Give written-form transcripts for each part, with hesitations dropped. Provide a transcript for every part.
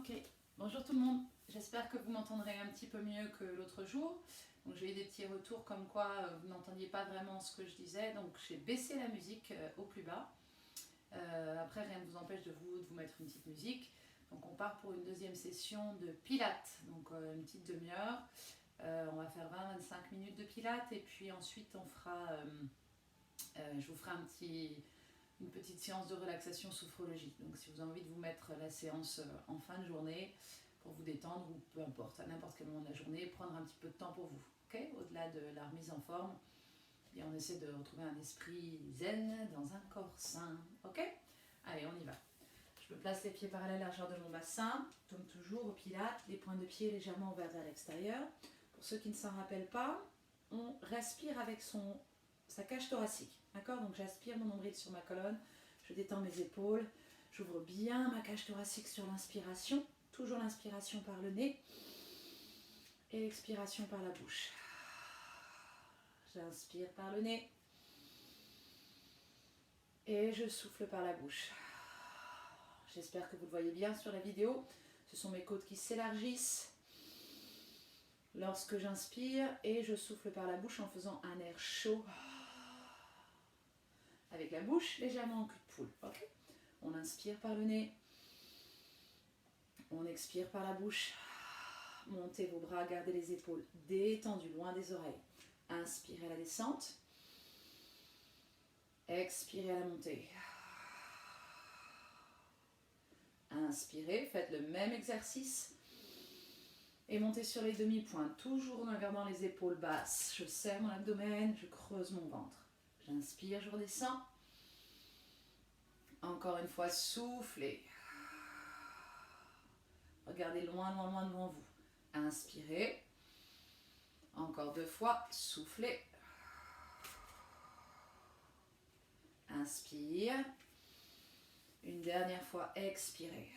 Ok, bonjour tout le monde. J'espère que vous m'entendrez un petit peu mieux que l'autre jour. Donc j'ai eu des petits retours comme quoi vous n'entendiez pas vraiment ce que je disais. Donc j'ai baissé la musique au plus bas. Après rien ne vous empêche de vous mettre une petite musique. Donc on part pour une deuxième session de pilates. Donc une petite demi-heure. On va faire 20-25 minutes de pilates et puis ensuite on fera, je vous ferai une petite séance de relaxation sophrologie. Donc si vous avez envie de vous mettre la séance en fin de journée pour vous détendre ou peu importe, à n'importe quel moment de la journée, prendre un petit peu de temps pour vous. Okay, au-delà de la remise en forme, et on essaie de retrouver un esprit zen dans un corps sain. Ok? Allez, on y va. Je me place les pieds par la largeur de mon bassin, comme toujours au pilates, les points de pied légèrement ouverts vers l'extérieur. Pour ceux qui ne s'en rappellent pas, on respire avec sa cage thoracique. D'accord? Donc j'aspire mon nombril sur ma colonne, je détends mes épaules, j'ouvre bien ma cage thoracique sur l'inspiration, toujours l'inspiration par le nez et l'expiration par la bouche. J'inspire par le nez et je souffle par la bouche. J'espère que vous le voyez bien sur la vidéo. Ce sont mes côtes qui s'élargissent lorsque j'inspire et je souffle par la bouche en faisant un air chaud avec la bouche légèrement en cul de poule. Okay? On inspire par le nez, on expire par la bouche. Montez vos bras, gardez les épaules détendues, loin des oreilles. Inspirez à la descente, expirez à la montée. Inspirez, faites le même exercice et montez sur les demi-pointes, toujours en gardant les épaules basses. Je serre mon abdomen, je creuse mon ventre. J'inspire, je redescends. Encore une fois, soufflez. Regardez loin, loin, loin devant vous. Inspirez. Encore 2 fois, soufflez. Inspire. Une dernière fois, expirez.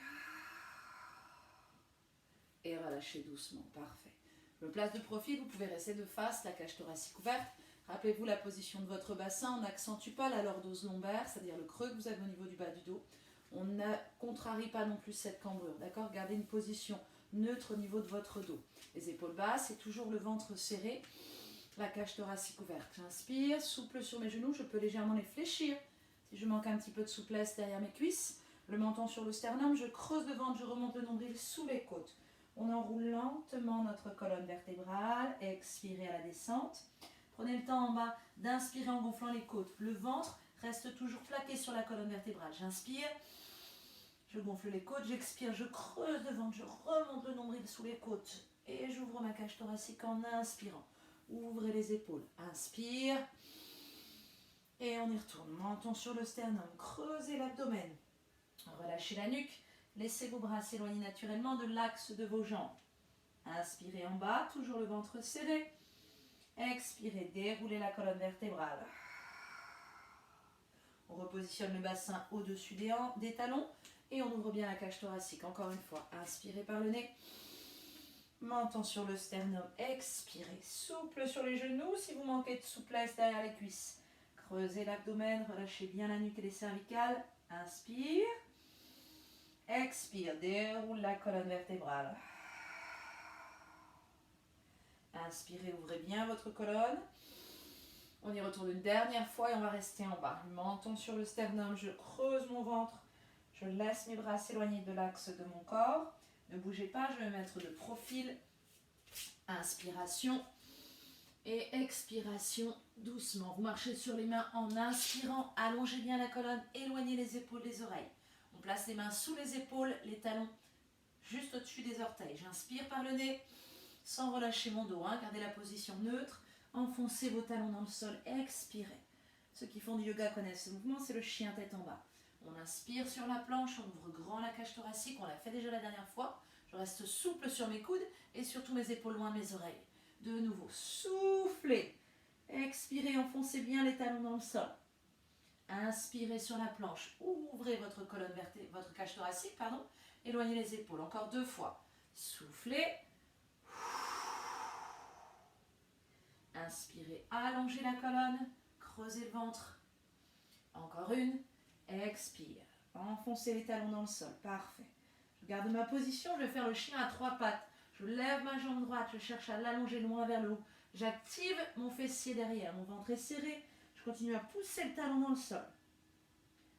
Et relâchez doucement, parfait. Je me place de profil, vous pouvez rester de face, la cage thoracique ouverte. Rappelez-vous la position de votre bassin, on n'accentue pas la lordose lombaire, c'est-à-dire le creux que vous avez au niveau du bas du dos. On ne contrarie pas non plus cette cambrure, d'accord? Gardez une position neutre au niveau de votre dos. Les épaules basses et toujours le ventre serré, la cage thoracique ouverte. J'inspire, souple sur mes genoux, je peux légèrement les fléchir. Si je manque un petit peu de souplesse derrière mes cuisses, le menton sur le sternum, je creuse le ventre, je remonte le nombril sous les côtes. On enroule lentement notre colonne vertébrale, expirez à la descente. Prenez le temps en bas d'inspirer en gonflant les côtes. Le ventre reste toujours plaqué sur la colonne vertébrale. J'inspire, je gonfle les côtes, j'expire, je creuse le ventre, je remonte le nombril sous les côtes. Et j'ouvre ma cage thoracique en inspirant. Ouvrez les épaules, inspire. Et on y retourne. Menton sur le sternum, creusez l'abdomen. Relâchez la nuque. Laissez vos bras s'éloigner naturellement de l'axe de vos jambes. Inspirez en bas, toujours le ventre serré. Expirez, déroulez la colonne vertébrale. On repositionne le bassin au-dessus des talons et on ouvre bien la cage thoracique. Encore une fois, inspirez par le nez. Menton sur le sternum, expirez. Souple sur les genoux si vous manquez de souplesse derrière les cuisses. Creusez l'abdomen, relâchez bien la nuque et les cervicales. Inspire. Expire, déroule la colonne vertébrale. Inspirez, ouvrez bien votre colonne. On y retourne une dernière fois et on va rester en bas. Menton sur le sternum, je creuse mon ventre. Je laisse mes bras s'éloigner de l'axe de mon corps. Ne bougez pas, je vais me mettre de profil. Inspiration et expiration doucement. Vous marchez sur les mains en inspirant. Allongez bien la colonne, éloignez les épaules des oreilles. On place les mains sous les épaules, les talons juste au-dessus des orteils. J'inspire par le nez, sans relâcher mon dos. Gardez la position neutre. Enfoncez vos talons dans le sol. Expirez. Ceux qui font du yoga connaissent ce mouvement, c'est le chien tête en bas. On inspire sur la planche, on ouvre grand la cage thoracique. On l'a fait déjà la dernière fois. Je reste souple sur mes coudes et surtout mes épaules loin de mes oreilles. De nouveau, soufflez. Expirez, enfoncez bien les talons dans le sol. Inspirez sur la planche, ouvrez votre colonne vertébrale, votre cage thoracique, pardon. Éloignez les épaules, encore 2 fois. Soufflez. Inspirez, allongez la colonne, creusez le ventre. Encore une. Expire. Enfoncez les talons dans le sol, parfait. Je garde ma position, je vais faire le chien à 3 pattes. Je lève ma jambe droite, je cherche à l'allonger loin vers le haut. J'active mon fessier derrière, mon ventre est serré. Je continue à pousser le talon dans le sol.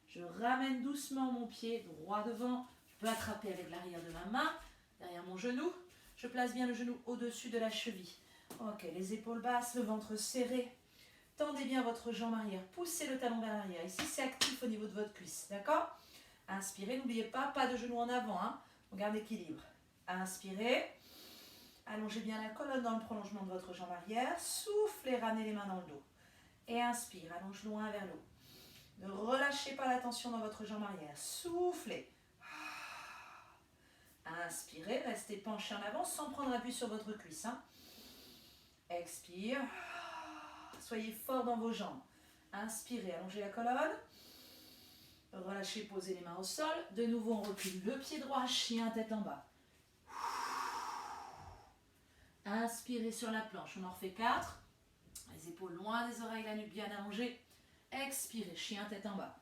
Je ramène doucement mon pied droit devant. Je peux attraper avec l'arrière de ma main, derrière mon genou. Je place bien le genou au-dessus de la cheville. Ok, les épaules basses, le ventre serré. Tendez bien votre jambe arrière, poussez le talon vers l'arrière. Ici, c'est actif au niveau de votre cuisse, d'accord? Inspirez, n'oubliez pas de genou en avant, hein. On garde l'équilibre. Inspirez, allongez bien la colonne dans le prolongement de votre jambe arrière. Soufflez, ramenez les mains dans le dos. Et inspire, allonge loin vers le haut. Ne relâchez pas la tension dans votre jambe arrière. Soufflez. Inspirez, restez penché en avant sans prendre appui sur votre cuisse, hein. Expire. Soyez fort dans vos jambes. Inspirez, allongez la colonne. Relâchez, posez les mains au sol. De nouveau, on recule le pied droit, chien tête en bas. Inspirez sur la planche, on en refait 4. Les épaules loin des oreilles, la nuque bien allongée. Expirez, chien tête en bas.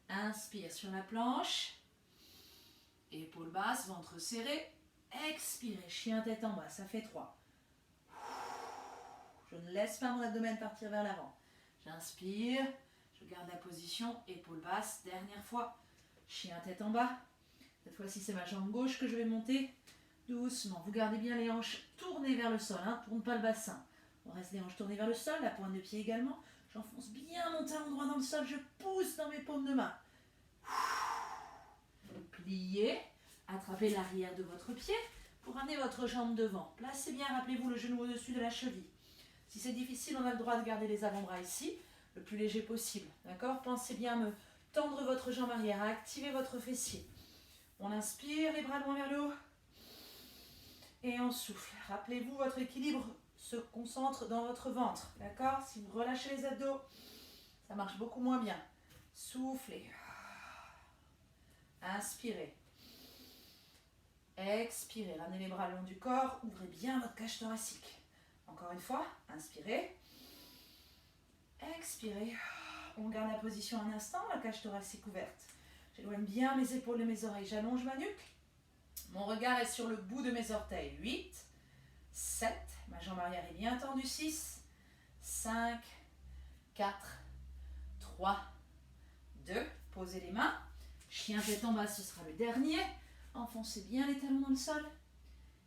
Inspire sur la planche. Épaules basses, ventre serré. Expirez, chien tête en bas, ça fait 3. Je ne laisse pas mon abdomen partir vers l'avant. J'inspire, je garde la position, épaules basses, dernière fois. Chien tête en bas. Cette fois-ci, c'est ma jambe gauche que je vais monter. Doucement, vous gardez bien les hanches tournées vers le sol, hein, tourne pas le bassin. On reste les hanches tournées vers le sol, la pointe de pied également. J'enfonce bien mon talon droit dans le sol, je pousse dans mes paumes de main. Pliez, attrapez l'arrière de votre pied pour amener votre jambe devant. Placez bien, rappelez-vous, le genou au-dessus de la cheville. Si c'est difficile, on a le droit de garder les avant-bras ici, le plus léger possible. D'accord? Pensez bien à me tendre votre jambe arrière, à activer votre fessier. On inspire, les bras loin vers le haut. Et on souffle. Rappelez-vous, votre équilibre se concentre dans votre ventre. D'accord? Si vous relâchez les abdos, ça marche beaucoup moins bien. Soufflez. Inspirez. Expirez. Ramenez les bras le long du corps. Ouvrez bien votre cage thoracique. Encore une fois, inspirez. Expirez. On garde la position un instant, la cage thoracique ouverte. J'éloigne bien mes épaules et mes oreilles. J'allonge ma nuque. Mon regard est sur le bout de mes orteils. 8, 7, ma jambe arrière est bien tendue. 6, 5, 4, 3, 2. Posez les mains. Chien tête en bas, ce sera le dernier. Enfoncez bien les talons dans le sol.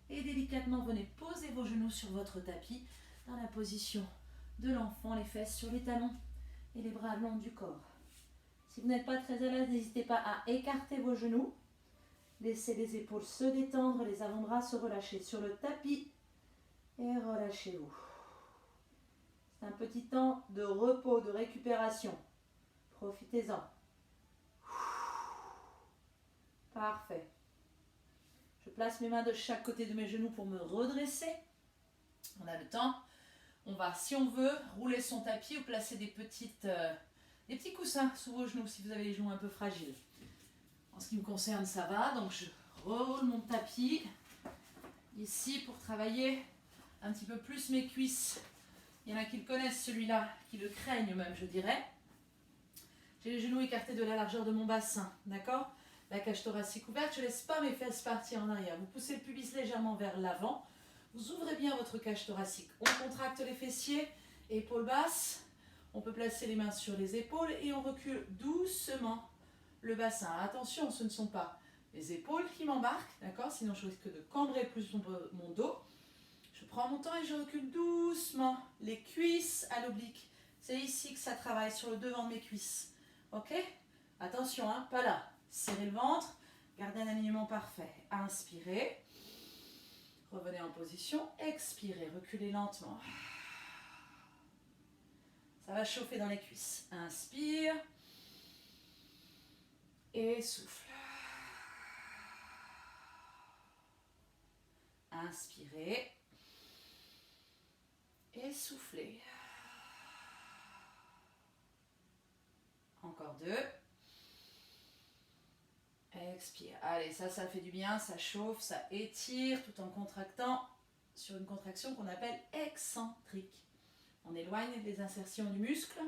Et délicatement, venez poser vos genoux sur votre tapis dans la position de l'enfant, les fesses sur les talons et les bras le long du corps. Si vous n'êtes pas très à l'aise, n'hésitez pas à écarter vos genoux. Laissez les épaules se détendre, les avant-bras se relâcher sur le tapis et relâchez-vous. C'est un petit temps de repos, de récupération. Profitez-en. Parfait. Je place mes mains de chaque côté de mes genoux pour me redresser. On a le temps. On va, si on veut, rouler son tapis ou placer des petits coussins sous vos genoux si vous avez les genoux un peu fragiles. En ce qui me concerne, ça va. Donc, je roule mon tapis ici pour travailler un petit peu plus mes cuisses. Il y en a qui le connaissent, celui-là, qui le craignent même, je dirais. J'ai les genoux écartés de la largeur de mon bassin, d'accord? La cage thoracique ouverte, je ne laisse pas mes fesses partir en arrière. Vous poussez le pubis légèrement vers l'avant. Vous ouvrez bien votre cage thoracique. On contracte les fessiers, épaules basses. On peut placer les mains sur les épaules et on recule doucement le bassin. Attention, ce ne sont pas les épaules qui m'embarquent, d'accord? Sinon, je risque de cambrer plus mon dos. Je prends mon temps et je recule doucement les cuisses à l'oblique. C'est ici que ça travaille, sur le devant de mes cuisses. Ok? Attention, hein, pas là. Serrez le ventre, gardez un alignement parfait. Inspirez. Revenez en position. Expirez, reculez lentement. Ça va chauffer dans les cuisses. Inspire. Et souffle. Inspirez. Et soufflez. Encore 2. Expire. Allez, ça fait du bien, ça chauffe, ça étire tout en contractant sur une contraction qu'on appelle excentrique. On éloigne les insertions du muscle,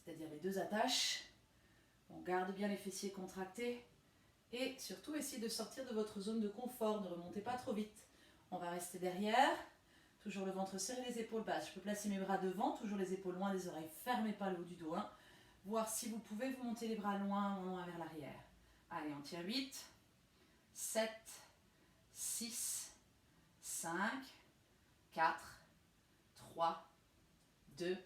c'est-à-dire les deux attaches. On garde bien les fessiers contractés. Et surtout, essayez de sortir de votre zone de confort. Ne remontez pas trop vite. On va rester derrière. Toujours le ventre serré, les épaules basses. Je peux placer mes bras devant, toujours les épaules loin des oreilles. Fermez pas le haut du dos. Hein. Voir si vous pouvez vous monter les bras loin vers l'arrière. Allez, on tient 8, 7, 6, 5, 4, 3, 2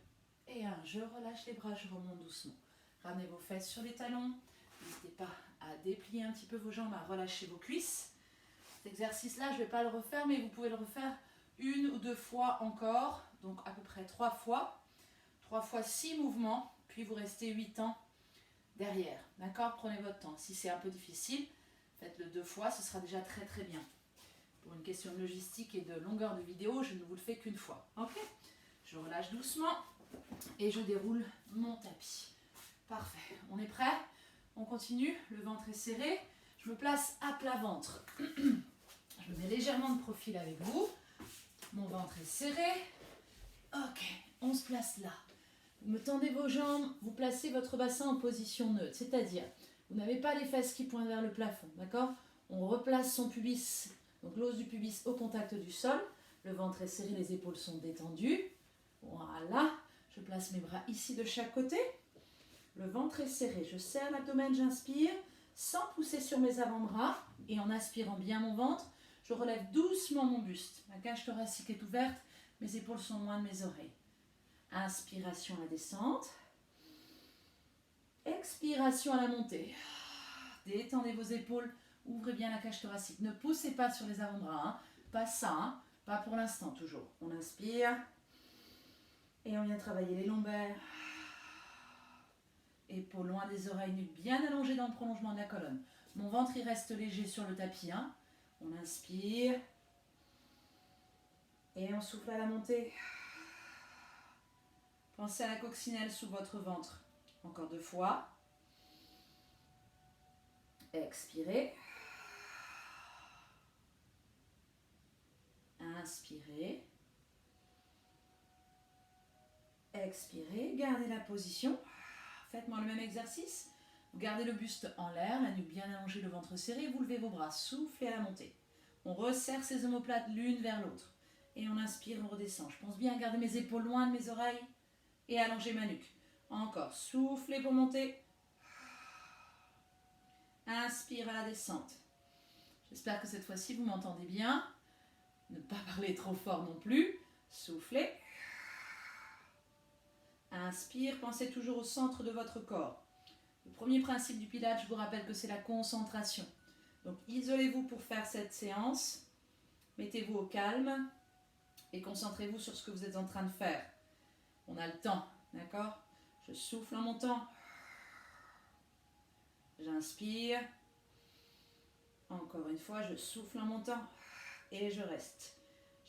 et 1. Je relâche les bras, je remonte doucement. Ramenez vos fesses sur les talons. N'hésitez pas à déplier un petit peu vos jambes, à relâcher vos cuisses. Cet exercice-là, je ne vais pas le refaire, mais vous pouvez le refaire 1 ou 2 fois encore. Donc à peu près 3 fois. 3 fois 6 mouvements, puis vous restez 8 temps derrière. D'accord? Prenez votre temps. Si c'est un peu difficile, faites-le 2 fois, ce sera déjà très très bien. Pour une question de logistique et de longueur de vidéo, je ne vous le fais qu'une fois. Ok? Je relâche doucement et je déroule mon tapis. Parfait. On est prêt? On continue. Le ventre est serré. Je me place à plat ventre. Je me mets légèrement de profil avec vous. Mon ventre est serré. Ok. On se place là. Vous me tendez vos jambes. Vous placez votre bassin en position neutre. C'est-à-dire, vous n'avez pas les fesses qui pointent vers le plafond. D'accord? On replace son pubis, donc l'os du pubis au contact du sol. Le ventre est serré, les épaules sont détendues. Voilà. Je place mes bras ici de chaque côté. Le ventre est serré. Je serre l'abdomen, j'inspire sans pousser sur mes avant-bras. Et en aspirant bien mon ventre, je relève doucement mon buste. Ma cage thoracique est ouverte. Mes épaules sont loin de mes oreilles. Inspiration à la descente. Expiration à la montée. Détendez vos épaules. Ouvrez bien la cage thoracique. Ne poussez pas sur les avant-bras. Hein. Pas ça. Hein. Pas pour l'instant toujours. On inspire. Et on vient travailler les lombaires. Épaules loin des oreilles, nuque bien allongée dans le prolongement de la colonne. Mon ventre il reste léger sur le tapis. Hein. On inspire. Et on souffle à la montée. Pensez à la coccinelle sous votre ventre. Encore 2 fois. Expirez. Inspirez. Expirez. Gardez la position. Faites-moi le même exercice. Vous gardez le buste en l'air, la nuque bien allongée, le ventre serré. Vous levez vos bras. Soufflez à la montée. On resserre ses omoplates l'une vers l'autre. Et on inspire, on redescend. Je pense bien à garder mes épaules loin de mes oreilles et allonger ma nuque. Encore. Soufflez pour monter. Inspire à la descente. J'espère que cette fois-ci, vous m'entendez bien. Ne pas parler trop fort non plus. Soufflez. Inspire, pensez toujours au centre de votre corps. Le premier principe du Pilates, je vous rappelle que c'est la concentration. Donc isolez-vous pour faire cette séance. Mettez-vous au calme et concentrez-vous sur ce que vous êtes en train de faire. On a le temps, d'accord? Je souffle en montant. J'inspire. Encore une fois, je souffle en montant et je reste.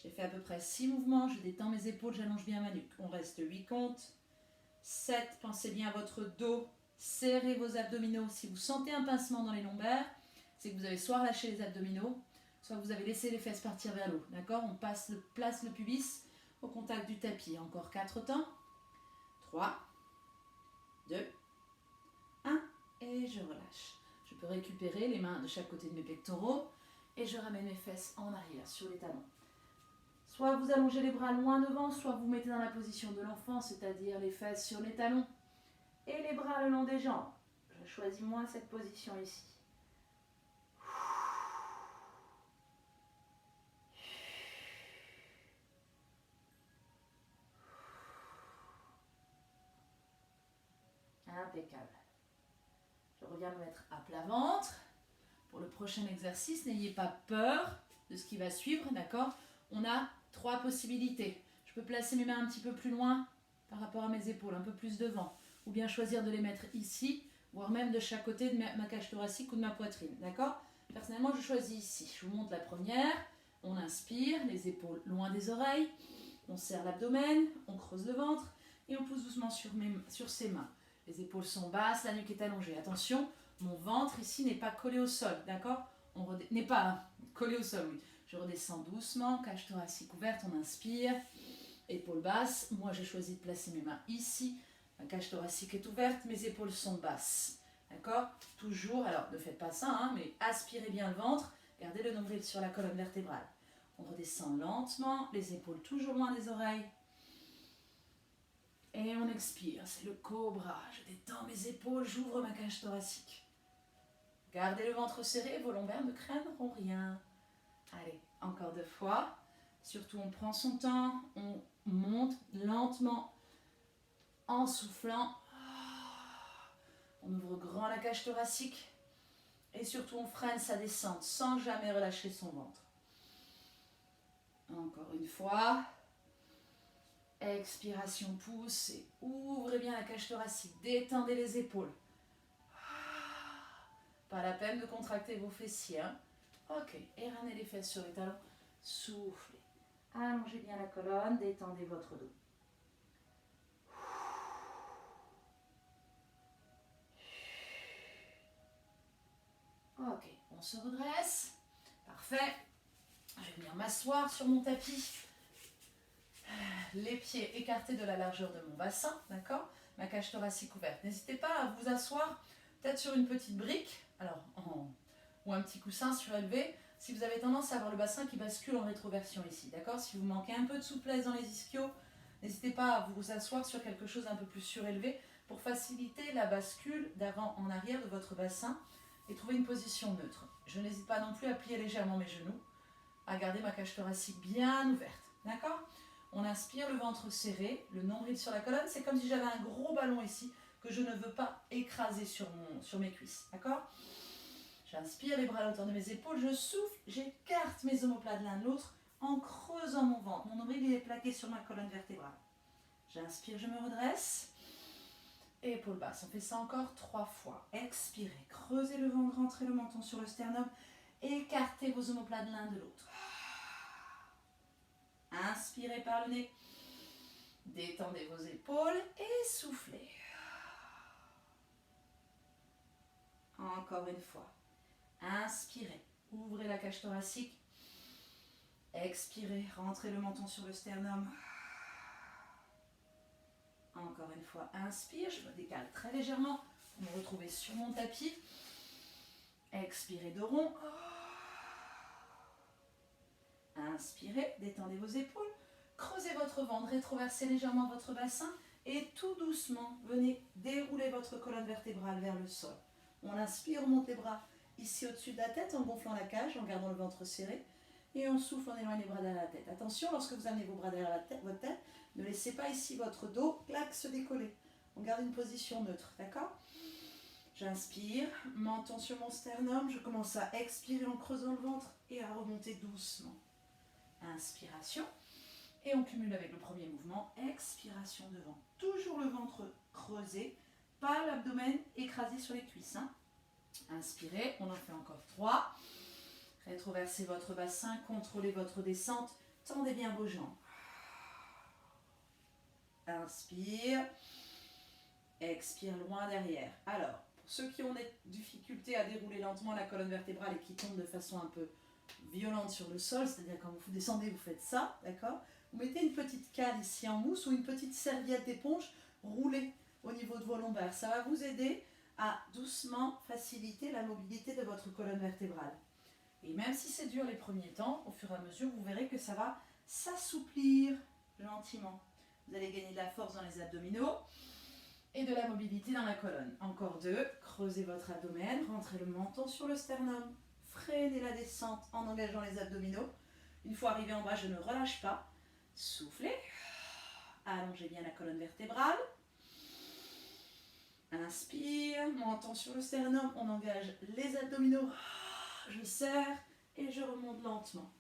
J'ai fait à peu près 6 mouvements. Je détends mes épaules, j'allonge bien ma nuque. On reste 8 comptes. 7, pensez bien à votre dos. Serrez vos abdominaux. Si vous sentez un pincement dans les lombaires, c'est que vous avez soit relâché les abdominaux, soit vous avez laissé les fesses partir vers l'eau. D'accord? On place le pubis au contact du tapis. Encore 4 temps. 3, 2, 1 et je relâche. Je peux récupérer les mains de chaque côté de mes pectoraux et je ramène mes fesses en arrière sur les talons. Soit vous allongez les bras loin devant, soit vous mettez dans la position de l'enfant, c'est-à-dire les fesses sur les talons et les bras le long des jambes. Je choisis moi cette position ici. Impeccable. Je reviens me mettre à plat ventre. Pour le prochain exercice, n'ayez pas peur de ce qui va suivre, d'accord? On a 3 possibilités. Je peux placer mes mains un petit peu plus loin par rapport à mes épaules, un peu plus devant. Ou bien choisir de les mettre ici, voire même de chaque côté de ma cage thoracique ou de ma poitrine, d'accord? Personnellement, je choisis ici. Je vous montre la première. On inspire, les épaules loin des oreilles. On serre l'abdomen, on creuse le ventre et on pousse doucement sur ses mains. Les épaules sont basses, la nuque est allongée. Attention, mon ventre ici n'est pas collé au sol, d'accord? N'est pas collé au sol, oui. Je redescends doucement, cage thoracique ouverte, on inspire, épaules basses. Moi, j'ai choisi de placer mes mains ici. Ma cage thoracique est ouverte, mes épaules sont basses. D'accord? Toujours, alors ne faites pas ça, hein, mais aspirez bien le ventre, gardez le nombril sur la colonne vertébrale. On redescend lentement, les épaules toujours loin des oreilles. Et on expire, c'est le cobra. Je détends mes épaules, j'ouvre ma cage thoracique. Gardez le ventre serré, vos lombaires ne craindront rien. Allez, encore 2 fois. Surtout, on prend son temps, on monte lentement en soufflant. On ouvre grand la cage thoracique. Et surtout, on freine sa descente sans jamais relâcher son ventre. Encore une fois. Expiration, poussez. Ouvrez bien la cage thoracique. Détendez les épaules. Pas la peine de contracter vos fessiers. Hein. Ok, et ramenez les fesses sur les talons. Soufflez. Allongez bien la colonne, détendez votre dos. Ok, on se redresse. Parfait. Je vais venir m'asseoir sur mon tapis. Les pieds écartés de la largeur de mon bassin, d'accord? Ma cage thoracique ouverte. N'hésitez pas à vous asseoir peut-être sur une petite brique, ou un petit coussin surélevé, si vous avez tendance à avoir le bassin qui bascule en rétroversion ici, d'accord? Si vous manquez un peu de souplesse dans les ischios, n'hésitez pas à vous asseoir sur quelque chose un peu plus surélevé pour faciliter la bascule d'avant en arrière de votre bassin et trouver une position neutre. Je n'hésite pas non plus à plier légèrement mes genoux, à garder ma cage thoracique bien ouverte, d'accord? On inspire, le ventre serré, le nombril sur la colonne. C'est comme si j'avais un gros ballon ici que je ne veux pas écraser sur mes cuisses. D'accord? J'inspire, les bras à la hauteur de mes épaules. Je souffle, j'écarte mes omoplates de l'un de l'autre en creusant mon ventre. Mon nombril il est plaqué sur ma colonne vertébrale. J'inspire, je me redresse. Épaules basses. On fait ça encore 3 fois. Expirez, creusez le ventre, rentrez le menton sur le sternum. Écartez vos omoplates de l'un de l'autre. Inspirez par le nez, détendez vos épaules et soufflez. Encore une fois. Inspirez, ouvrez la cage thoracique. Expirez, rentrez le menton sur le sternum. Encore une fois, inspire, je me décale très légèrement pour me retrouver sur mon tapis. Expirez de rond. Inspirez, détendez vos épaules, creusez votre ventre, rétroversez légèrement votre bassin et tout doucement, venez dérouler votre colonne vertébrale vers le sol. On inspire, on monte les bras ici au-dessus de la tête en gonflant la cage, en gardant le ventre serré et on souffle, on éloigne les bras derrière la tête. Attention, lorsque vous amenez vos bras derrière votre tête, ne laissez pas ici votre dos, clac, se décoller. On garde une position neutre, d'accord? J'inspire, menton sur mon sternum, je commence à expirer en creusant le ventre et à remonter doucement. Inspiration, et on cumule avec le premier mouvement, expiration devant. Toujours le ventre creusé, pas l'abdomen écrasé sur les cuisses. Hein. Inspirez, on en fait encore 3. Rétroversez votre bassin, contrôlez votre descente, tendez bien vos jambes. Inspire, expire loin derrière. Alors, pour ceux qui ont des difficultés à dérouler lentement la colonne vertébrale et qui tombent de façon un peu violente sur le sol, c'est-à-dire quand vous descendez, vous faites ça, d'accord? Vous mettez une petite cale ici en mousse ou une petite serviette d'éponge roulée au niveau de vos lombaires. Ça va vous aider à doucement faciliter la mobilité de votre colonne vertébrale. Et même si c'est dur les premiers temps, au fur et à mesure, vous verrez que ça va s'assouplir gentiment. Vous allez gagner de la force dans les abdominaux et de la mobilité dans la colonne. Encore 2, creusez votre abdomen, rentrez le menton sur le sternum. Freinez la descente en engageant les abdominaux. Une fois arrivé en bas, je ne relâche pas. Soufflez. Allongez bien la colonne vertébrale. Inspire, menton sur le sternum, on engage les abdominaux. Je serre et je remonte lentement.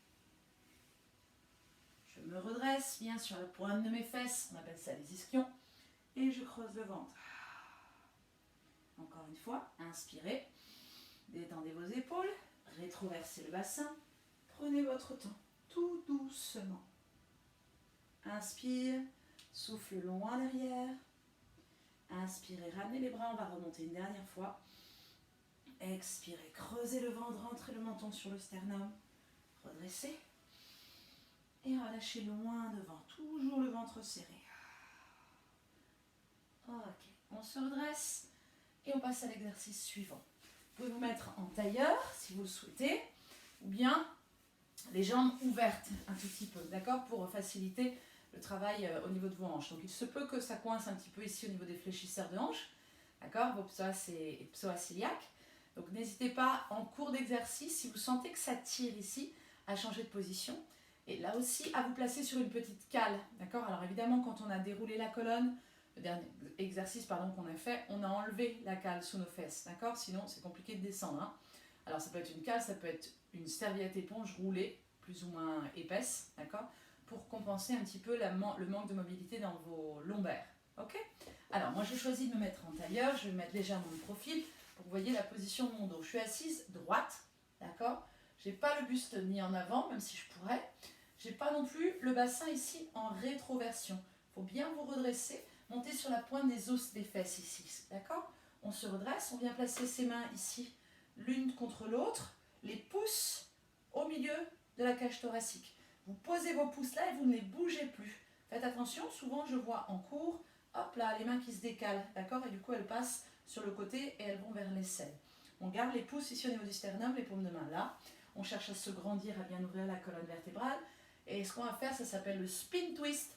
Je me redresse bien sur la pointe de mes fesses, on appelle ça les ischions, et je creuse le ventre. Encore une fois, inspirez, détendez vos épaules. Rétroversez le bassin, prenez votre temps, tout doucement. Inspire, souffle loin derrière. Inspirez, ramenez les bras, on va remonter une dernière fois. Expirez, creusez le ventre, rentrez le menton sur le sternum. Redressez. Et relâchez loin devant, toujours le ventre serré. Ok, on se redresse. Et on passe à l'exercice suivant. Vous pouvez vous mettre en tailleur si vous le souhaitez, ou bien les jambes ouvertes un tout petit peu, d'accord, pour faciliter le travail au niveau de vos hanches. Donc il se peut que ça coince un petit peu ici au niveau des fléchisseurs de hanches, d'accord, vos psoas et psoas iliaques. Donc n'hésitez pas en cours d'exercice, si vous sentez que ça tire ici, à changer de position. Et là aussi, à vous placer sur une petite cale, d'accord. Alors évidemment, quand on a déroulé la colonne, le dernier exercice qu'on a fait, on a enlevé la cale sous nos fesses, d'accord. Sinon, c'est compliqué de descendre, hein. Alors ça peut être une cale, ça peut être une serviette éponge roulée, plus ou moins épaisse, d'accord, pour compenser un petit peu le manque de mobilité dans vos lombaires, ok. Alors moi j'ai choisi de me mettre en tailleur, je vais me mettre légèrement de profil pour que vous voyez la position de mon dos. Je suis assise droite, d'accord. J'ai pas le buste ni en avant, même si je pourrais. J'ai pas non plus le bassin ici en rétroversion. Il faut bien vous redresser, monter sur la pointe des os des fesses ici, d'accord. On se redresse, on vient placer ses mains ici, l'une contre l'autre, les pouces au milieu de la cage thoracique. Vous posez vos pouces là et vous ne les bougez plus. Faites attention, souvent je vois en cours, hop là, les mains qui se décalent, d'accord, et du coup elles passent sur le côté et elles vont vers l'aisselle. On garde les pouces ici au niveau du sternum, les paumes de main là. On cherche à se grandir, à bien ouvrir la colonne vertébrale. Et ce qu'on va faire, ça s'appelle le spin twist.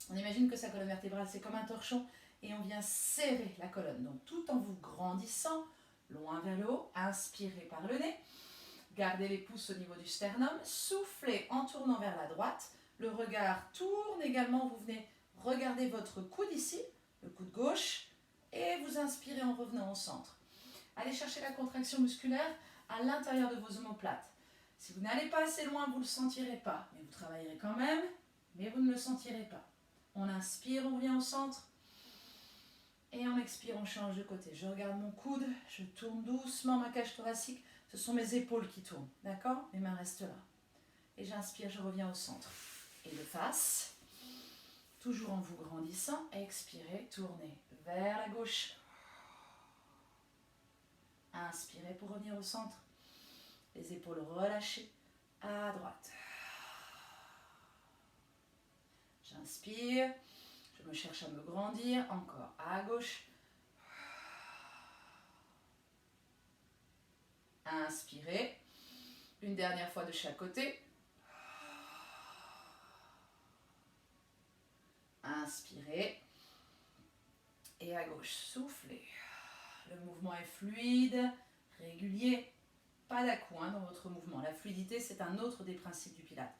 On imagine que sa colonne vertébrale, c'est comme un torchon. Et on vient serrer la colonne. Donc tout en vous grandissant, loin vers le haut, inspirez par le nez. Gardez les pouces au niveau du sternum. Soufflez en tournant vers la droite. Le regard tourne également. Vous venez regarder votre coude ici, le coude gauche. Et vous inspirez en revenant au centre. Allez chercher la contraction musculaire à l'intérieur de vos omoplates. Si vous n'allez pas assez loin, vous ne le sentirez pas. Mais vous travaillerez quand même, mais vous ne le sentirez pas. On inspire, on revient au centre. Et on expire, on change de côté. Je regarde mon coude, je tourne doucement ma cage thoracique. Ce sont mes épaules qui tournent, d'accord? Mes mains restent là. Et j'inspire, je reviens au centre. Et de face, toujours en vous grandissant, expirez, tournez vers la gauche. Inspirez pour revenir au centre. Les épaules relâchées à droite. J'inspire. Je me cherche à me grandir. Encore à gauche. Inspirez. Une dernière fois de chaque côté. Inspirez. Et à gauche, soufflez. Le mouvement est fluide, régulier. Pas d'à-coups dans votre mouvement. La fluidité, c'est un autre des principes du Pilates.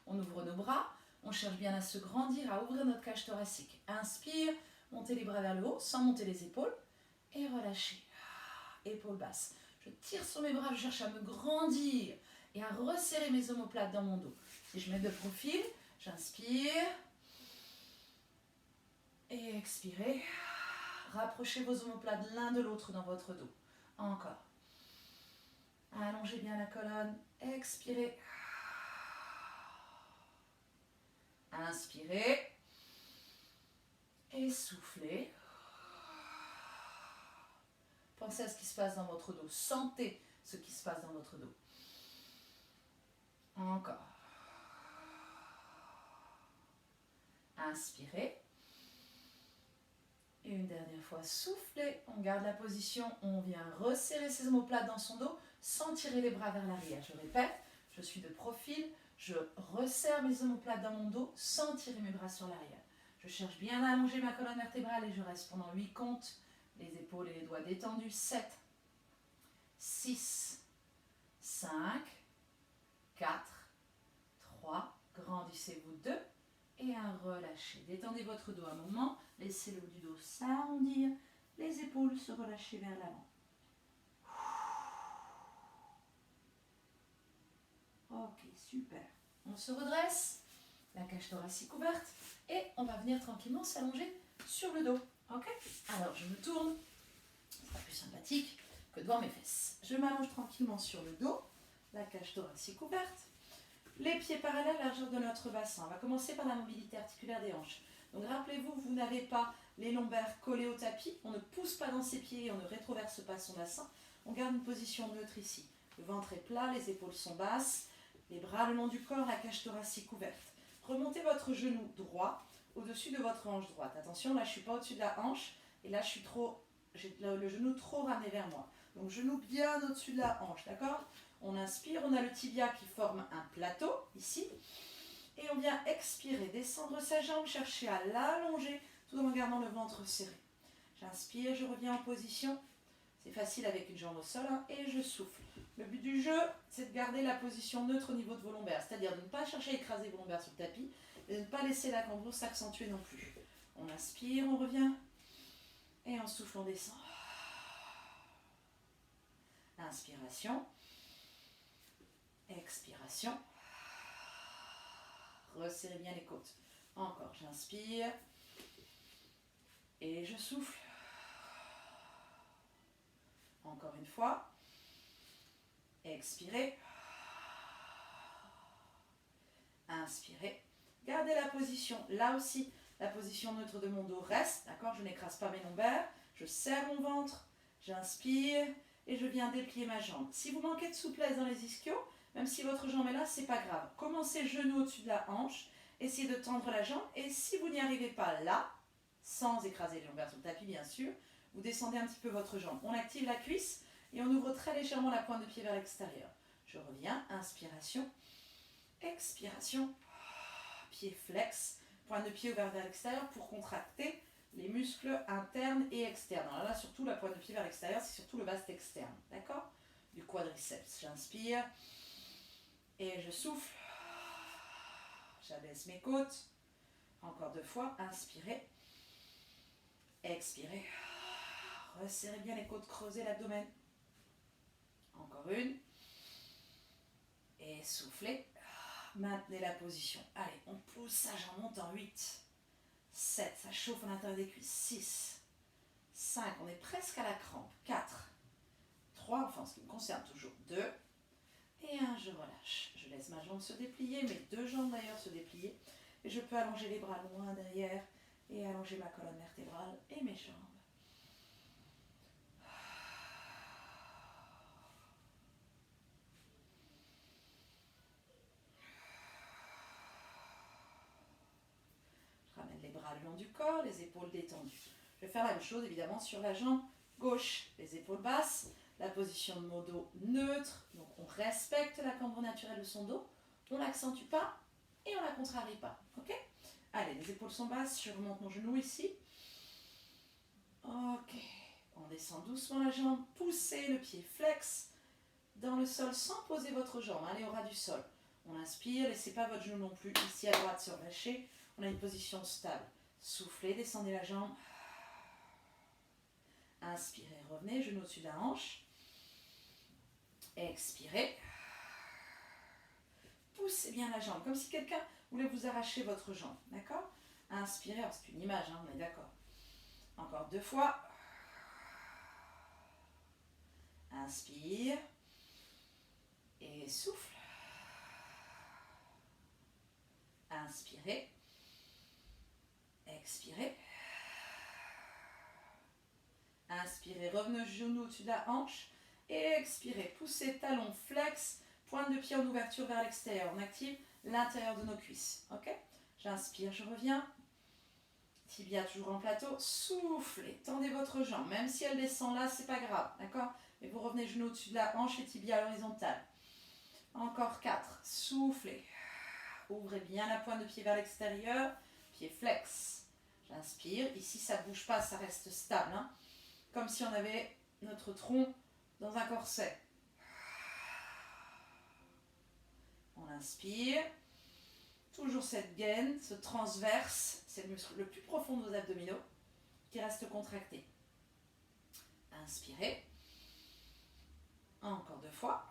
On ouvre nos bras, on cherche bien à se grandir, à ouvrir notre cage thoracique. Inspire, montez les bras vers le haut, sans monter les épaules. Et relâchez. Épaules basses. Je tire sur mes bras, je cherche à me grandir et à resserrer mes omoplates dans mon dos. Si je mets de profil, j'inspire. Et expirez. Rapprochez vos omoplates l'un de l'autre dans votre dos. Encore. Allongez bien la colonne. Expirez. Inspirez. Et soufflez. Pensez à ce qui se passe dans votre dos. Sentez ce qui se passe dans votre dos. Encore. Inspirez. Et une dernière fois, soufflez. On garde la position. On vient resserrer ses omoplates dans son dos sans tirer les bras vers l'arrière. Je répète, je suis de profil. Je resserre mes omoplates dans mon dos sans tirer mes bras sur l'arrière. Je cherche bien à allonger ma colonne vertébrale et je reste pendant 8 comptes. Les épaules et les doigts détendus. 7, 6, 5, 4, 3. Grandissez-vous 2. Et un relâcher. Détendez votre dos un moment. Laissez le haut du dos s'arrondir. Les épaules se relâcher vers l'avant. Ok, super. On se redresse. La cage thoracique ouverte. Et on va venir tranquillement s'allonger sur le dos. Ok? Alors, je me tourne. Ce sera plus sympathique que devant mes fesses. Je m'allonge tranquillement sur le dos. La cage thoracique ouverte. Les pieds parallèles à la largeur de notre bassin. On va commencer par la mobilité articulaire des hanches. Donc rappelez-vous, vous n'avez pas les lombaires collés au tapis. On ne pousse pas dans ses pieds, on ne rétroverse pas son bassin. On garde une position neutre ici. Le ventre est plat, les épaules sont basses. Les bras le long du corps, la cage thoracique ouverte. Remontez votre genou droit au-dessus de votre hanche droite. Attention, là je ne suis pas au-dessus de la hanche. Et là je suis trop j'ai le genou trop ramené vers moi. Donc genou bien au-dessus de la hanche, d'accord? On inspire, on a le tibia qui forme un plateau, ici. Et on vient expirer, descendre sa jambe, chercher à l'allonger, tout en gardant le ventre serré. J'inspire, je reviens en position. C'est facile avec une jambe au sol, hein, et je souffle. Le but du jeu, c'est de garder la position neutre au niveau de vos lombaires, c'est-à-dire de ne pas chercher à écraser vos lombaires sur le tapis, et de ne pas laisser la cambrure s'accentuer non plus. On inspire, on revient, et on souffle, on descend. Inspiration, expiration. Resserrez bien les côtes. Encore, j'inspire, et je souffle. Encore une fois. Expirez. Inspirez. Gardez la position. Là aussi, la position neutre de mon dos reste. D'accord? Je n'écrase pas mes lombaires. Je serre mon ventre. J'inspire. Et je viens déplier ma jambe. Si vous manquez de souplesse dans les ischios, même si votre jambe est là, c'est pas grave. Commencez genou au-dessus de la hanche. Essayez de tendre la jambe. Et si vous n'y arrivez pas là, sans écraser les lombaires sur le tapis, bien sûr, vous descendez un petit peu votre jambe. On active la cuisse. Et on ouvre très légèrement la pointe de pied vers l'extérieur. Je reviens, inspiration, expiration, pied flex, pointe de pied ouverte vers l'extérieur pour contracter les muscles internes et externes. Alors là, surtout la pointe de pied vers l'extérieur, c'est surtout le vaste externe, d'accord? Du quadriceps. J'inspire et je souffle. J'abaisse mes côtes. Encore 2 fois, inspirez, expirez. Resserrez bien les côtes, creusez l'abdomen. Encore une. Et soufflez. Maintenez la position. Allez, on pousse ça, j'en monte en 8. 7, ça chauffe à l'intérieur des cuisses. 6. 5, on est presque à la crampe. 4. 3, enfin en ce qui me concerne toujours. 2. Et 1, je relâche. Je laisse ma jambe se déplier, mes 2 jambes d'ailleurs se déplier. Et je peux allonger les bras loin derrière et allonger ma colonne vertébrale et mes jambes. Les bras le long du corps, les épaules détendues. Je vais faire la même chose évidemment sur la jambe gauche. Les épaules basses, la position de mon dos neutre. Donc on respecte la cambrure naturelle de son dos. On ne l'accentue pas et on ne la contrarie pas. Ok? Allez, les épaules sont basses. Je remonte mon genou ici. Ok. On descend doucement la jambe. Poussez le pied flex dans le sol sans poser votre jambe. Allez au ras du sol. On inspire. Laissez pas votre genou non plus ici à droite se relâcher. On a une position stable. Soufflez, descendez la jambe. Inspirez, revenez, genou au-dessus de la hanche. Expirez. Poussez bien la jambe, comme si quelqu'un voulait vous arracher votre jambe. D'accord? Inspirez, alors c'est une image, hein, on est d'accord. Encore 2 fois. Inspire. Et souffle. Inspirez. Expirez. Inspirez, revenez au genou au-dessus de la hanche. Et expirez, poussez, talon, flex, pointe de pied en ouverture vers l'extérieur. On active l'intérieur de nos cuisses. Ok? J'inspire, je reviens. Tibia toujours en plateau. Soufflez, tendez votre jambe. Même si elle descend là, c'est pas grave. D'accord? Mais vous revenez genou au-dessus de la hanche et tibia à l'horizontale. Encore 4. Soufflez. Ouvrez bien la pointe de pied vers l'extérieur. Pied flex. J'inspire. Ici, ça ne bouge pas, ça reste stable. Hein? Comme si on avait notre tronc dans un corset. On inspire. Toujours cette gaine, ce transverse, c'est le muscle le plus profond de vos abdominaux qui reste contracté. Inspirez. Encore 2 fois.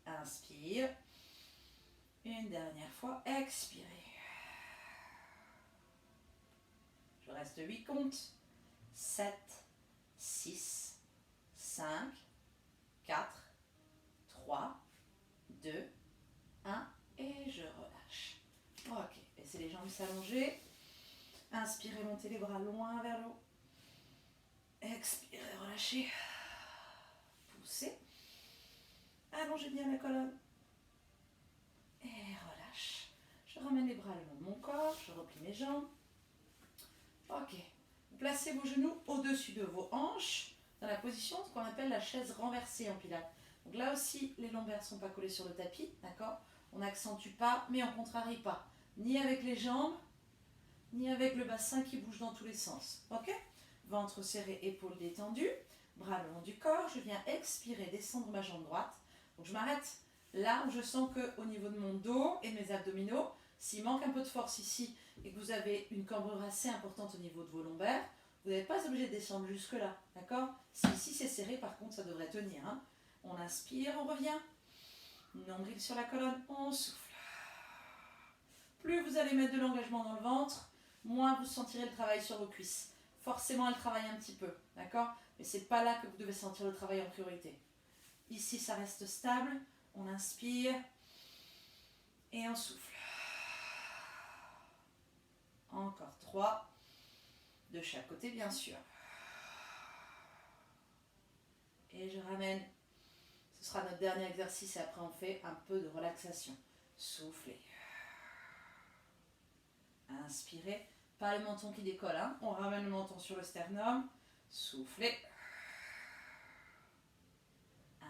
Inspire. Une dernière fois. Expirez. Je reste 8 comptes. 7, 6, 5, 4, 3, 2, 1 et je relâche. Ok, laissez les jambes s'allonger. Inspirez, montez les bras loin vers le haut. Expirez, relâchez. Poussez. Allongez bien la colonne. Et relâche. Je ramène les bras le long de mon corps. Je replie mes jambes. Ok. Vous placez vos genoux au-dessus de vos hanches dans la position qu'on appelle la chaise renversée en pilates. Donc là aussi, les lombaires ne sont pas collés sur le tapis, d'accord? On n'accentue pas, mais on ne contrarie pas. Ni avec les jambes, ni avec le bassin qui bouge dans tous les sens. Ok? Ventre serré, épaules détendues, bras le long du corps. Je viens expirer, descendre ma jambe droite. Donc je m'arrête là où je sens qu'au niveau de mon dos et de mes abdominaux, s'il manque un peu de force ici et que vous avez une cambrure assez importante au niveau de vos lombaires, vous n'êtes pas obligé de descendre jusque là. D'accord? Si ici c'est serré, par contre, ça devrait tenir. Hein. On inspire, on revient. Nombril sur la colonne, on souffle. Plus vous allez mettre de l'engagement dans le ventre, moins vous sentirez le travail sur vos cuisses. Forcément, elle travaille un petit peu, d'accord? Mais c'est pas là que vous devez sentir le travail en priorité. Ici, ça reste stable. On inspire et on souffle. Encore 3. De chaque côté, bien sûr. Et je ramène. Ce sera notre dernier exercice et après on fait un peu de relaxation. Soufflez. Inspirez. Pas le menton qui décolle. Hein. On ramène le menton sur le sternum. Soufflez.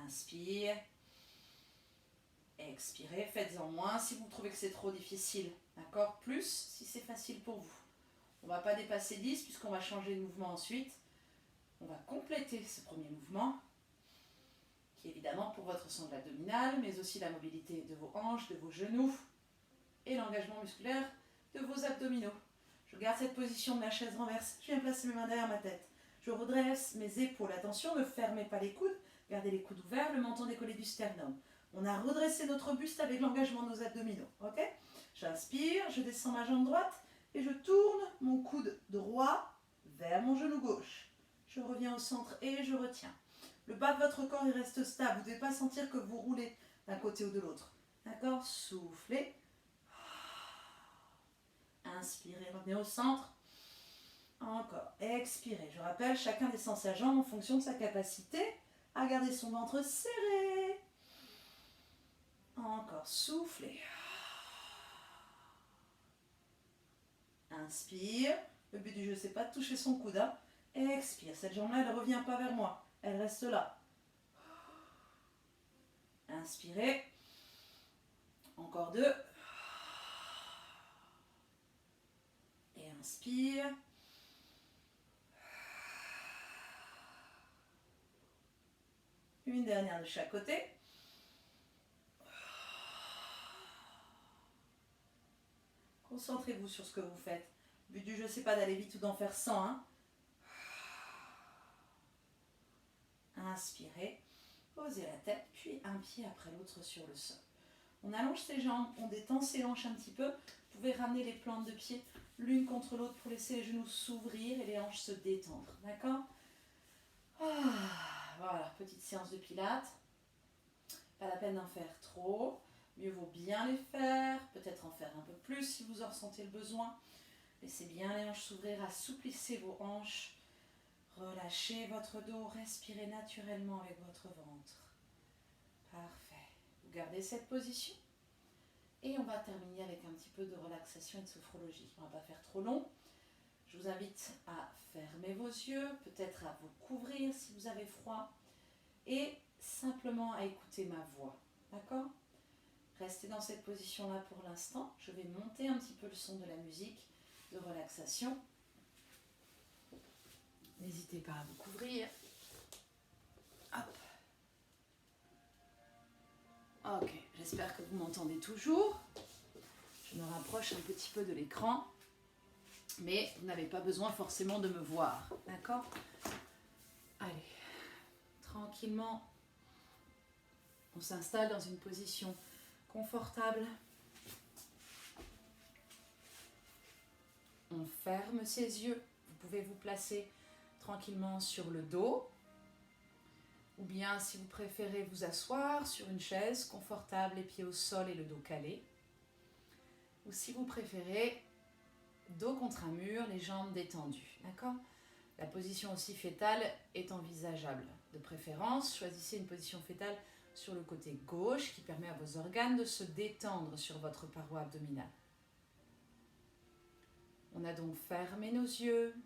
Inspire. Expirez. Faites-en moins si vous trouvez que c'est trop difficile. D'accord? Plus si c'est facile pour vous. On ne va pas dépasser 10 puisqu'on va changer de mouvement ensuite. On va compléter ce premier mouvement qui est évidemment pour votre sangle abdominale, mais aussi la mobilité de vos hanches, de vos genoux et l'engagement musculaire de vos abdominaux. Je garde cette position de la chaise renverse. Je viens placer mes mains derrière ma tête. Je redresse mes épaules. Attention, ne fermez pas les coudes. Gardez les coudes ouverts, le menton décollé du sternum. On a redressé notre buste avec l'engagement de nos abdominaux. Ok? J'inspire, je descends ma jambe droite et je tourne mon coude droit vers mon genou gauche. Je reviens au centre et je retiens. Le bas de votre corps il reste stable. Vous ne devez pas sentir que vous roulez d'un côté ou de l'autre. D'accord? Soufflez. Inspirez, revenez au centre. Encore. Expirez. Je rappelle, chacun descend sa jambe en fonction de sa capacité à garder son ventre serré. Encore. Soufflez. Inspire. Le but du jeu, c'est pas de toucher son coude. Hein. Expire. Cette jambe-là, elle ne revient pas vers moi. Elle reste là. Inspirez. Encore 2. Et inspire. Une dernière de chaque côté. Concentrez-vous sur ce que vous faites. Le but du jeu, c'est pas d'aller vite ou d'en faire 100. Hein. Inspirez. Posez la tête, puis un pied après l'autre sur le sol. On allonge ses jambes, on détend ses hanches un petit peu. Vous pouvez ramener les plantes de pied l'une contre l'autre pour laisser les genoux s'ouvrir et les hanches se détendre. D'accord? Voilà, petite séance de pilates. Pas la peine d'en faire trop. Mieux vaut bien les faire, peut-être en faire un peu plus si vous en ressentez le besoin. Laissez bien les hanches s'ouvrir, assouplissez vos hanches. Relâchez votre dos, respirez naturellement avec votre ventre. Parfait. Vous gardez cette position. Et on va terminer avec un petit peu de relaxation et de sophrologie. On ne va pas faire trop long. Je vous invite à fermer vos yeux, peut-être à vous couvrir si vous avez froid. Et simplement à écouter ma voix. D'accord? Restez dans cette position-là pour l'instant. Je vais monter un petit peu le son de la musique de relaxation. N'hésitez pas à vous couvrir. Hop. Ok, j'espère que vous m'entendez toujours. Je me rapproche un petit peu de l'écran. Mais vous n'avez pas besoin forcément de me voir. D'accord? Allez, tranquillement, on s'installe dans une position confortable. On ferme ses yeux. Vous pouvez vous placer tranquillement sur le dos. Ou bien, si vous préférez, vous asseoir sur une chaise confortable, les pieds au sol et le dos calé. Ou si vous préférez, dos contre un mur, les jambes détendues. D'accord? La position aussi fétale est envisageable. De préférence, choisissez une position fétale sur le côté gauche qui permet à vos organes de se détendre sur votre paroi abdominale. On a donc fermé nos yeux,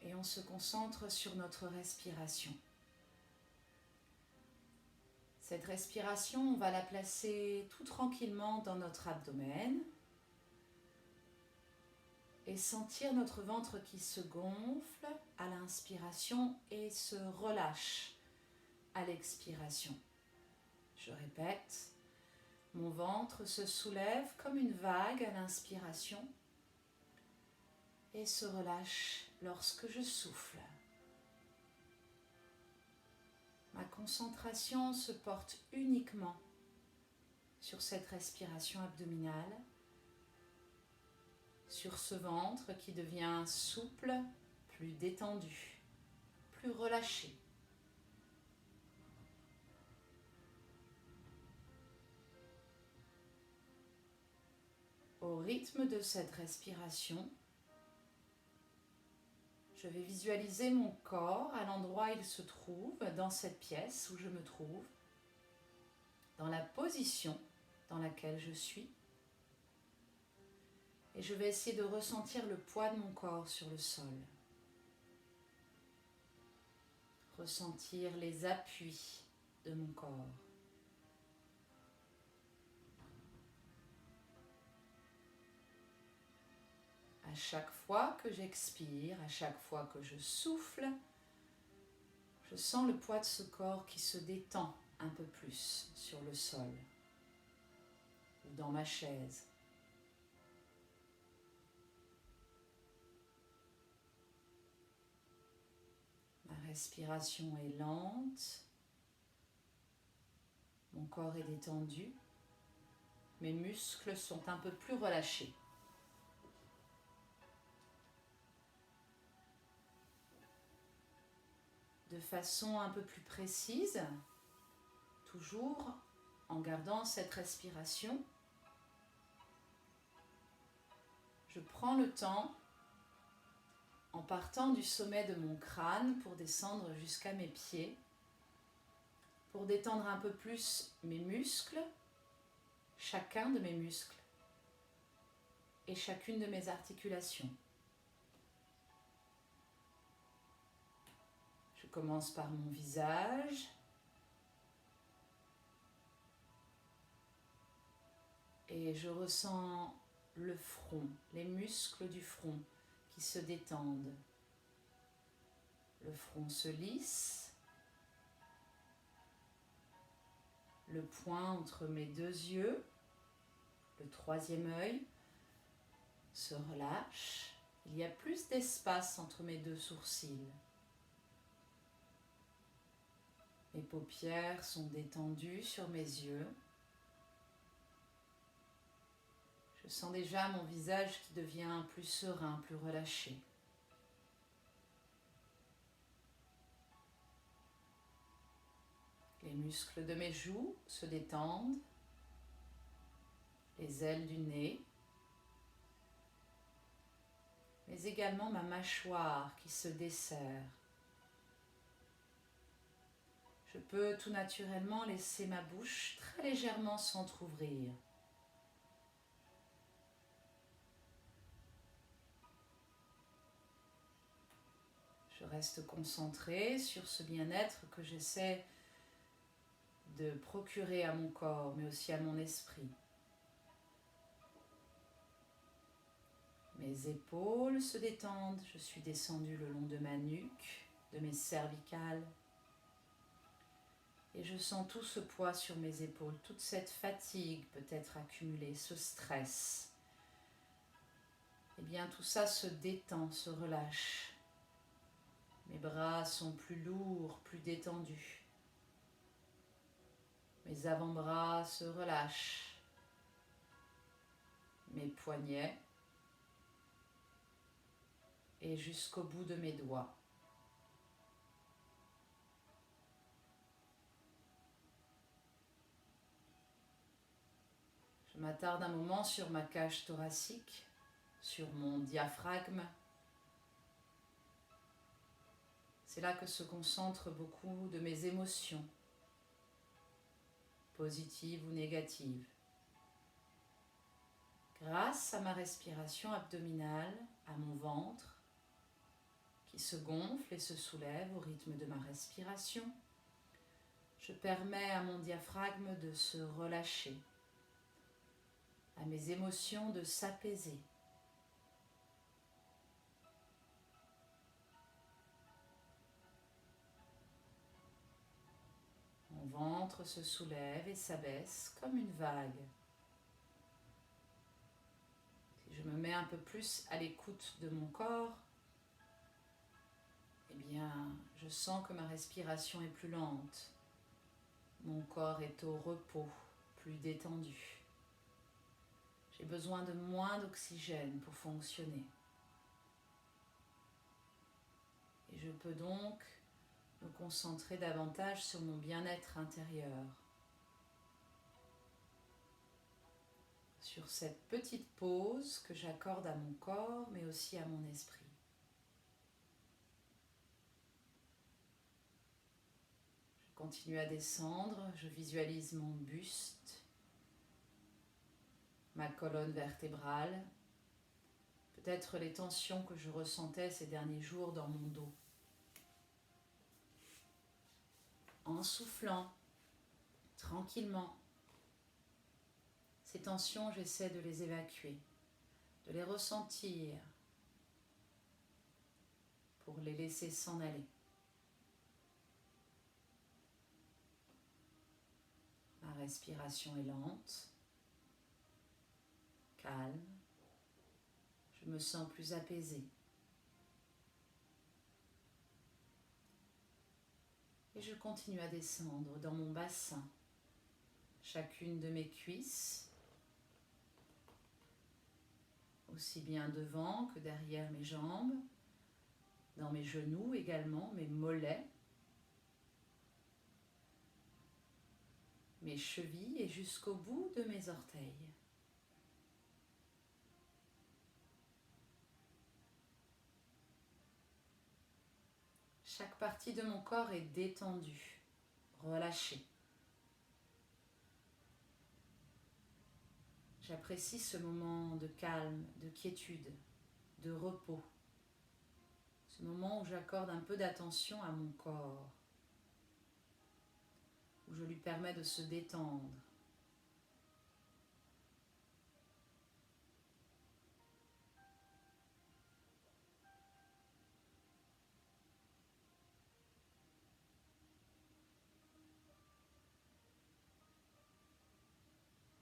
Et on se concentre sur notre respiration. Cette respiration, on va la placer tout tranquillement dans notre abdomen et sentir notre ventre qui se gonfle à l'inspiration et se relâche à l'expiration. Je répète, mon ventre se soulève comme une vague à l'inspiration et se relâche lorsque je souffle. Ma concentration se porte uniquement sur cette respiration abdominale, sur ce ventre qui devient souple, plus détendu, plus relâché. Au rythme de cette respiration, je vais visualiser mon corps à l'endroit où il se trouve, dans cette pièce où je me trouve, dans la position dans laquelle je suis. Et je vais essayer de ressentir le poids de mon corps sur le sol. Ressentir les appuis de mon corps. À chaque fois que j'expire, à chaque fois que je souffle, je sens le poids de ce corps qui se détend un peu plus sur le sol ou dans ma chaise. Ma respiration est lente, mon corps est détendu, mes muscles sont un peu plus relâchés. De façon un peu plus précise, toujours en gardant cette respiration, je prends le temps, en partant du sommet de mon crâne pour descendre jusqu'à mes pieds, pour détendre un peu plus mes muscles, chacun de mes muscles et chacune de mes articulations. Je commence par mon visage. Et je ressens le front, les muscles du front qui se détendent. Le front se lisse. Le point entre mes deux yeux, le troisième œil, se relâche. Il y a plus d'espace entre mes deux sourcils. Mes paupières sont détendues sur mes yeux. Je sens déjà mon visage qui devient plus serein, plus relâché. Les muscles de mes joues se détendent, les ailes du nez, mais également ma mâchoire qui se desserre. Je peux tout naturellement laisser ma bouche très légèrement s'entrouvrir. Je reste concentrée sur ce bien-être que j'essaie de procurer à mon corps, mais aussi à mon esprit. Mes épaules se détendent, je suis descendue le long de ma nuque, de mes cervicales. Et je sens tout ce poids sur mes épaules, toute cette fatigue peut-être accumulée, ce stress. Eh bien, tout ça se détend, se relâche. Mes bras sont plus lourds, plus détendus. Mes avant-bras se relâchent. Mes poignets et jusqu'au bout de mes doigts. Je m'attarde un moment sur ma cage thoracique, sur mon diaphragme. C'est là que se concentrent beaucoup de mes émotions, positives ou négatives. Grâce à ma respiration abdominale, à mon ventre, qui se gonfle et se soulève au rythme de ma respiration. Je permets à mon diaphragme de se relâcher, à mes émotions de s'apaiser. Mon ventre se soulève et s'abaisse comme une vague. Si je me mets un peu plus à l'écoute de mon corps, eh bien, je sens que ma respiration est plus lente. Mon corps est au repos, plus détendu. J'ai besoin de moins d'oxygène pour fonctionner. Et je peux donc me concentrer davantage sur mon bien-être intérieur. Sur cette petite pause que j'accorde à mon corps, mais aussi à mon esprit. Je continue à descendre, je visualise mon buste, ma colonne vertébrale, peut-être les tensions que je ressentais ces derniers jours dans mon dos. En soufflant, tranquillement, ces tensions, j'essaie de les évacuer, de les ressentir pour les laisser s'en aller. Ma respiration est lente, calme, je me sens plus apaisée. Et je continue à descendre dans mon bassin, chacune de mes cuisses, aussi bien devant que derrière mes jambes, dans mes genoux également, mes mollets, mes chevilles et jusqu'au bout de mes orteils. Chaque partie de mon corps est détendue, relâchée. J'apprécie ce moment de calme, de quiétude, de repos. Ce moment où j'accorde un peu d'attention à mon corps, où je lui permets de se détendre.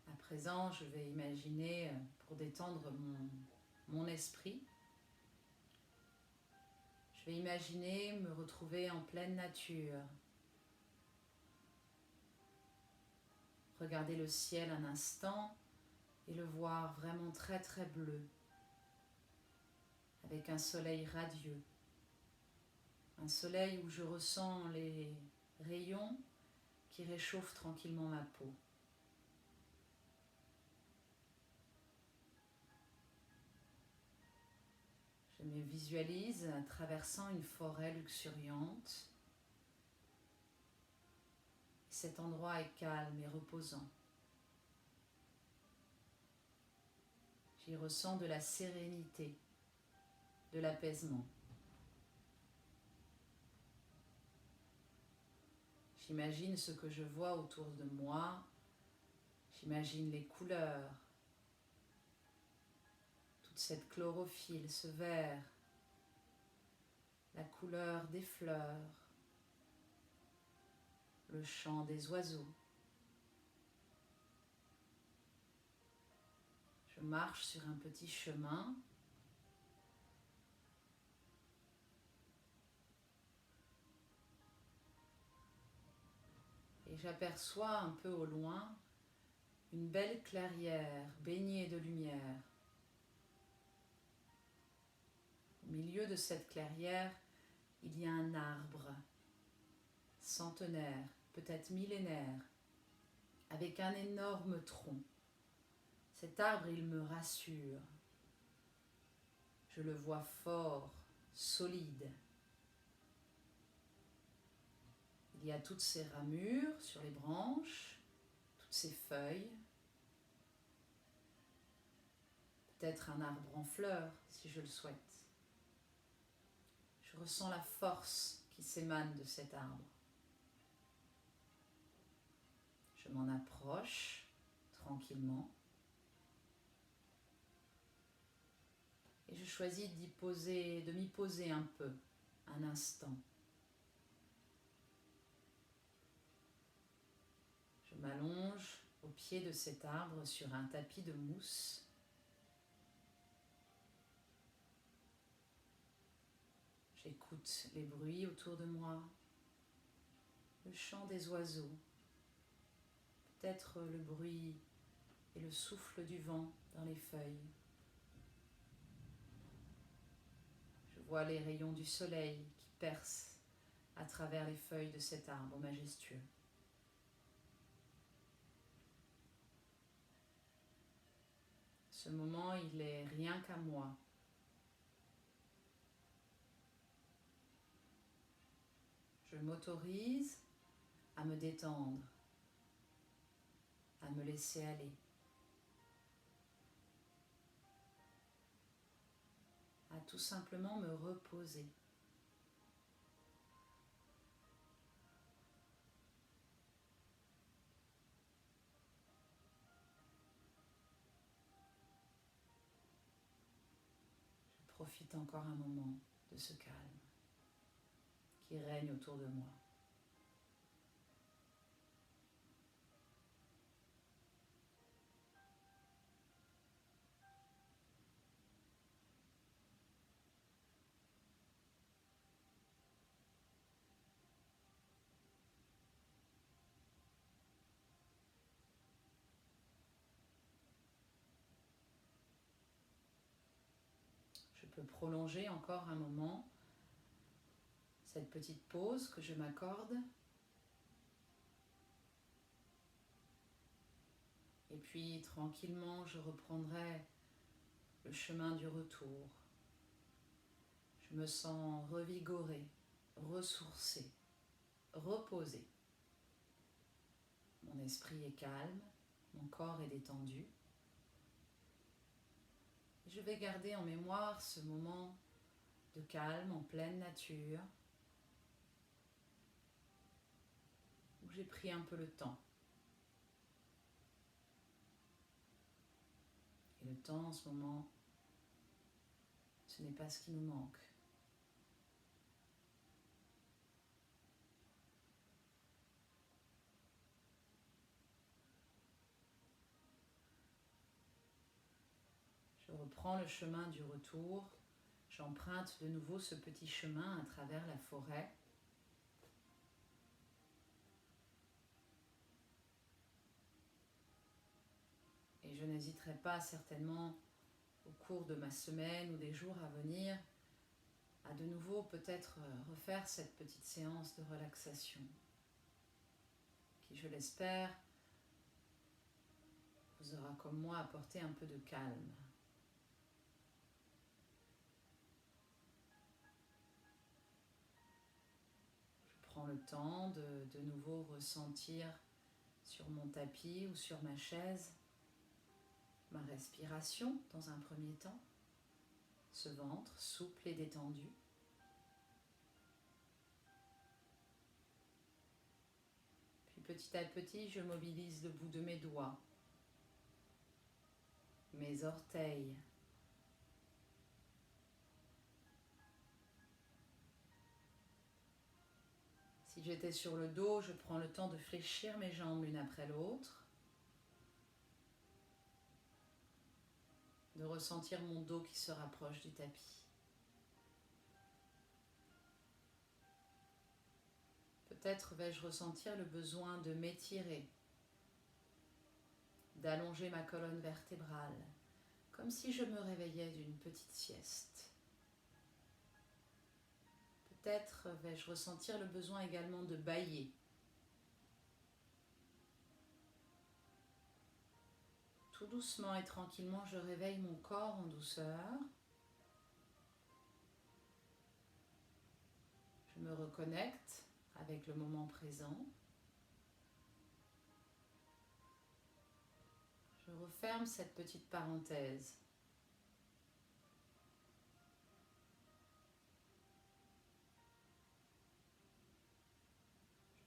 À présent, je vais imaginer, pour détendre mon esprit, je vais imaginer me retrouver en pleine nature. Regarder le ciel un instant et le voir vraiment très très bleu, avec un soleil radieux. Un soleil où je ressens les rayons qui réchauffent tranquillement ma peau. Je me visualise traversant une forêt luxuriante. Cet endroit est calme et reposant. J'y ressens de la sérénité, de l'apaisement. J'imagine ce que je vois autour de moi. J'imagine les couleurs, toute cette chlorophylle, ce vert, la couleur des fleurs, le chant des oiseaux. Je marche sur un petit chemin. Et j'aperçois un peu au loin une belle clairière baignée de lumière. Au milieu de cette clairière, il y a un arbre centenaire, peut-être millénaire, avec un énorme tronc. Cet arbre, il me rassure. Je le vois fort, solide. Il y a toutes ces ramures sur les branches, toutes ces feuilles. Peut-être un arbre en fleurs, si je le souhaite. Je Je ressens la force qui s'émane de cet arbre. Je m'en approche tranquillement et je choisis de m'y poser un peu, un instant. Je m'allonge au pied de cet arbre sur un tapis de mousse. J'écoute les bruits autour de moi, le chant des oiseaux, peut-être le bruit et le souffle du vent dans les feuilles. Je vois les rayons du soleil qui percent à travers les feuilles de cet arbre majestueux. Ce moment, il est rien qu'à moi. Je m'autorise à me détendre, à me laisser aller, à tout simplement me reposer. Je profite encore un moment de ce calme qui règne autour de moi. Je peux prolonger encore un moment cette petite pause que je m'accorde. Et puis tranquillement, je reprendrai le chemin du retour. Je me sens revigorée, ressourcée, reposée. Mon esprit est calme, mon corps est détendu. Je vais garder en mémoire ce moment de calme en pleine nature, où j'ai pris un peu le temps. Et le temps en ce moment, ce n'est pas ce qui nous manque. Je reprends le chemin du retour. J'emprunte de nouveau ce petit chemin à travers la forêt. Et je n'hésiterai pas certainement au cours de ma semaine ou des jours à venir à de nouveau peut-être refaire cette petite séance de relaxation qui, je l'espère, vous aura comme moi apporté un peu de calme. Je prends le temps de nouveau ressentir sur mon tapis ou sur ma chaise ma respiration dans un premier temps, ce ventre souple et détendu. Puis petit à petit, je mobilise le bout de mes doigts, mes orteils, si j'étais sur le dos, je prends le temps de fléchir mes jambes l'une après l'autre, de ressentir mon dos qui se rapproche du tapis. Peut-être vais-je ressentir le besoin de m'étirer, d'allonger ma colonne vertébrale, comme si je me réveillais d'une petite sieste. Peut-être vais-je ressentir le besoin également de bâiller. Tout doucement et tranquillement, je réveille mon corps en douceur. Je me reconnecte avec le moment présent. Je referme cette petite parenthèse.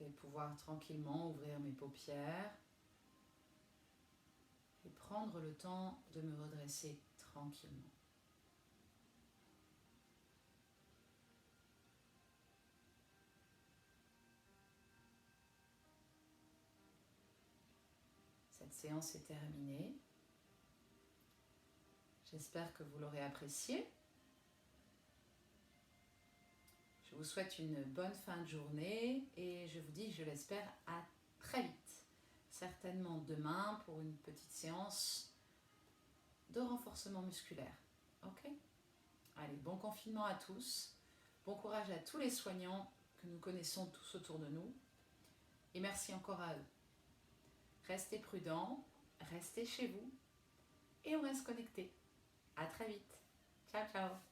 Je vais pouvoir tranquillement ouvrir mes paupières et prendre le temps de me redresser tranquillement. Cette séance est terminée. J'espère que vous l'aurez appréciée. Je vous souhaite une bonne fin de journée et je vous dis, je l'espère, à très vite. Certainement demain pour une petite séance de renforcement musculaire. Ok ? Allez, bon confinement à tous. Bon courage à tous les soignants que nous connaissons tous autour de nous. Et merci encore à eux. Restez prudents, restez chez vous et on reste connectés. À très vite. Ciao, ciao.